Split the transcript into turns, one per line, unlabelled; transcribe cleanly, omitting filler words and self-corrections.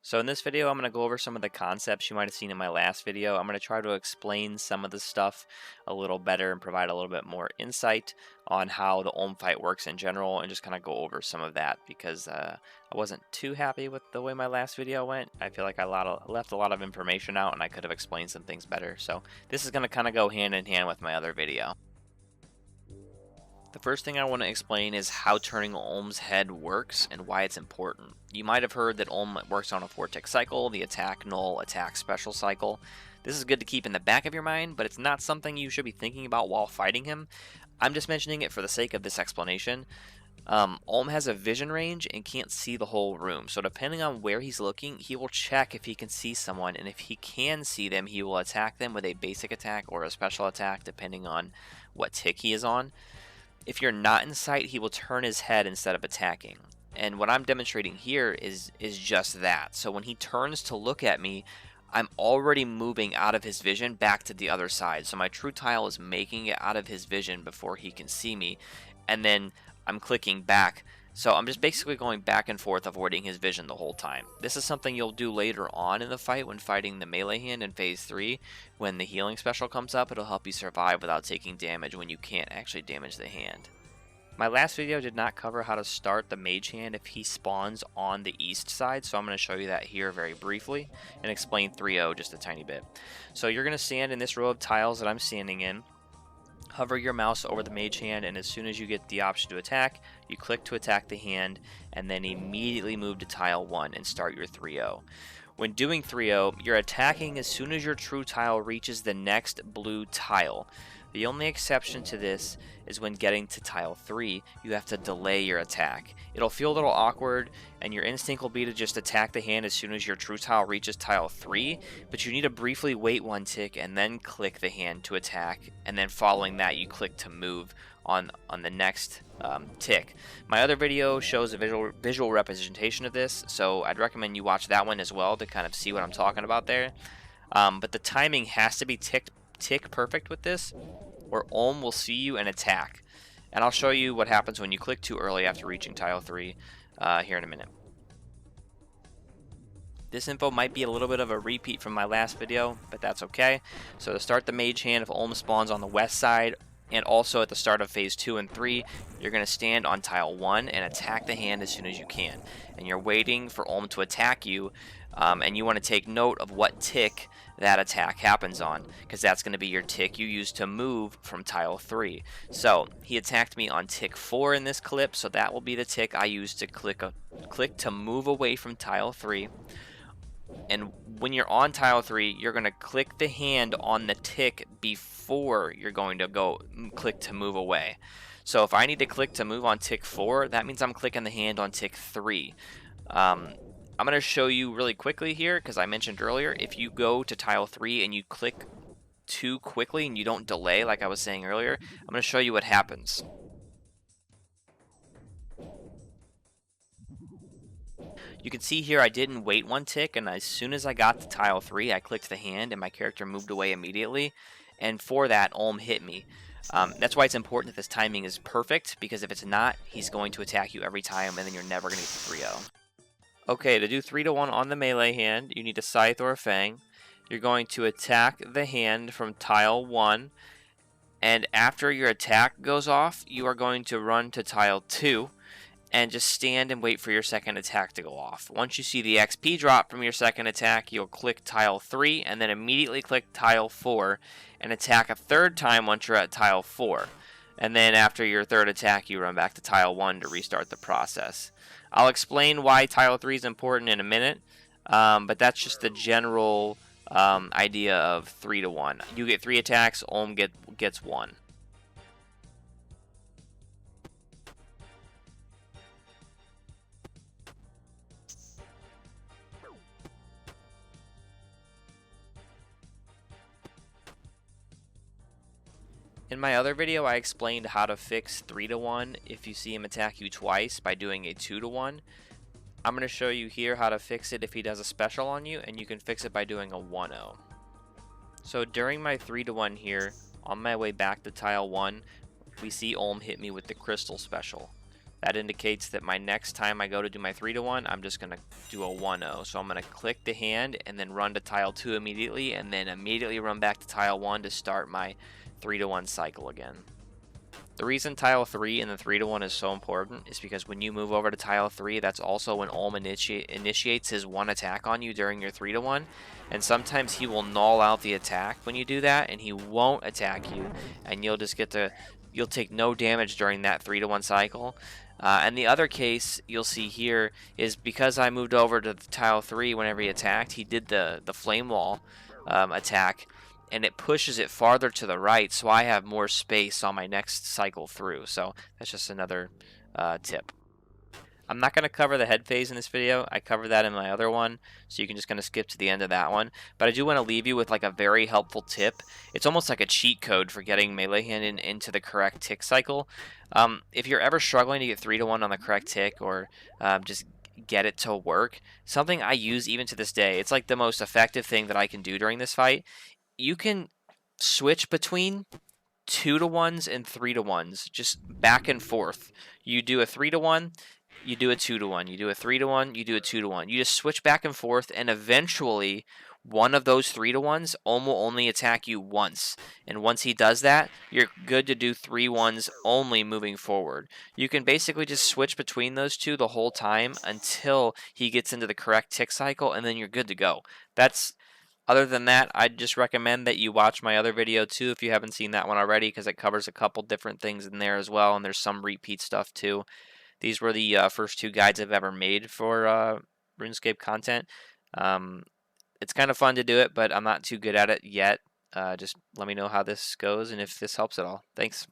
So in this video, I'm going to go over some of the concepts you might have seen in my last video. I'm going to try to explain some of the stuff a little better and provide a little bit more insight on how the OLM fight works in general and just kind of go over some of that because I wasn't too happy with the way my last video went. I feel like I left a lot of information out and I could have explained some things better. So this is going to kind of go hand in hand with my other video. The first thing I want to explain is how turning OLM's head works and why it's important. You might have heard that OLM works on a 4-tick cycle, the attack, null, attack, special cycle. This is good to keep in the back of your mind, but it's not something you should be thinking about while fighting him. I'm just mentioning it for the sake of this explanation. OLM has a vision range and can't see the whole room, so depending on where he's looking, he will check if he can see someone, and if he can see them, he will attack them with a basic attack or a special attack depending on what tick he is on. If you're not in sight, he will turn his head instead of attacking. And what I'm demonstrating here is just that. So when he turns to look at me, I'm already moving out of his vision back to the other side. So my true tile is making it out of his vision before he can see me. And then I'm clicking back. So I'm just basically going back and forth, avoiding his vision the whole time. This is something you'll do later on in the fight when fighting the melee hand in phase 3. When the healing special comes up, it'll help you survive without taking damage when you can't actually damage the hand. My last video did not cover how to start the mage hand if he spawns on the east side, so I'm going to show you that here very briefly and explain 3.0 just a tiny bit. So you're going to stand in this row of tiles that I'm standing in. Hover your mouse over the mage hand, and as soon as you get the option to attack, you click to attack the hand, and then immediately move to tile 1 and start your 3.0. When doing 3.0, you're attacking as soon as your true tile reaches the next blue tile. The only exception to this is when getting to tile 3, you have to delay your attack. It'll feel a little awkward, and your instinct will be to just attack the hand as soon as your true tile reaches tile 3, but you need to briefly wait 1 tick and then click the hand to attack, and then following that you click to move on the next tick. My other video shows a visual representation of this, so I'd recommend you watch that one as well to kind of see what I'm talking about there. But the timing has to be tick perfect with this, or OLM will see you and attack. And I'll show you what happens when you click too early after reaching tile 3 here in a minute. This info might be a little bit of a repeat from my last video, but that's okay. So to start the mage hand, if OLM spawns on the west side, and also at the start of phase 2 and 3, you're going to stand on tile 1 and attack the hand as soon as you can. And you're waiting for OLM to attack you, and you want to take note of what tick that attack happens on, because that's going to be your tick you use to move from tile 3. So he attacked me on tick 4 in this clip, so that will be the tick I use to click to move away from tile 3. And when you're on tile 3, you're going to click the hand on the tick before you're going to go click to move away. So if I need to click to move on tick 4, that means I'm clicking the hand on tick 3. I'm going to show you really quickly here, because I mentioned earlier, if you go to tile 3 and you click too quickly and you don't delay like I was saying earlier, I'm going to show you what happens. You can see here I didn't wait 1 tick, and as soon as I got to tile 3, I clicked the hand and my character moved away immediately, and for that, OLM hit me. That's why it's important that this timing is perfect, because if it's not, he's going to attack you every time, and then you're never going to get the 3.0. Okay, to do 3-1 on the melee hand, you need a scythe or a fang. You're going to attack the hand from tile 1, and after your attack goes off, you are going to run to tile 2, and just stand and wait for your second attack to go off. Once you see the XP drop from your second attack, you'll click tile 3, and then immediately click tile 4, and attack a third time once you're at tile 4. And then after your third attack, you run back to tile 1 to restart the process. I'll explain why tile 3 is important in a minute, but that's just the general idea of 3-1. You get 3 attacks, OLM gets 1. In my other video, I explained how to fix 3-1 if you see him attack you twice by doing a 2-1. I'm going to show you here how to fix it if he does a special on you, and you can fix it by doing a 1-0. So during my 3-1 here, on my way back to tile 1, we see OLM hit me with the crystal special. that indicates that my next time I go to do my 3-to-1, I'm just going to do a 1-0. So I'm going to click the hand and then run to tile 2 immediately, and then immediately run back to tile 1 to start my 3-to-1 cycle again. The reason tile 3 and the 3-to-1 is so important is because when you move over to tile 3, that's also when OLM initiates his 1 attack on you during your 3-to-1, and sometimes he will null out the attack when you do that, and he won't attack you, and you'll take no damage during that 3-to-1 cycle. And the other case you'll see here is because I moved over to tile 3 whenever he attacked, he did the flame wall attack, and it pushes it farther to the right, so I have more space on my next cycle through. So that's just another tip. I'm not going to cover the head phase in this video. I covered that in my other one, so you can just kind of skip to the end of that one. But I do want to leave you with like a very helpful tip. It's almost like a cheat code for getting melee hand into the correct tick cycle. If you're ever struggling to get 3-to-1 on the correct tick, or just get it to work, something I use even to this day, it's like the most effective thing that I can do during this fight. You can switch between 2-to-1s and 3-to-1s, just back and forth. You do a 3-to-1, you do a 2-to-1, you do a 3-to-1, you do a 2-to-1. You just switch back and forth, and eventually one of those 3-to-1s will only attack you once. And once he does that, you're good to do 3-1s only moving forward. You can basically just switch between those two the whole time until he gets into the correct tick cycle, and then you're good to go. Other than that, I'd just recommend that you watch my other video too if you haven't seen that one already, because it covers a couple different things in there as well, and there's some repeat stuff too. These were the first 2 guides I've ever made for RuneScape content. It's kind of fun to do it, but I'm not too good at it yet. Just let me know how this goes and if this helps at all. Thanks.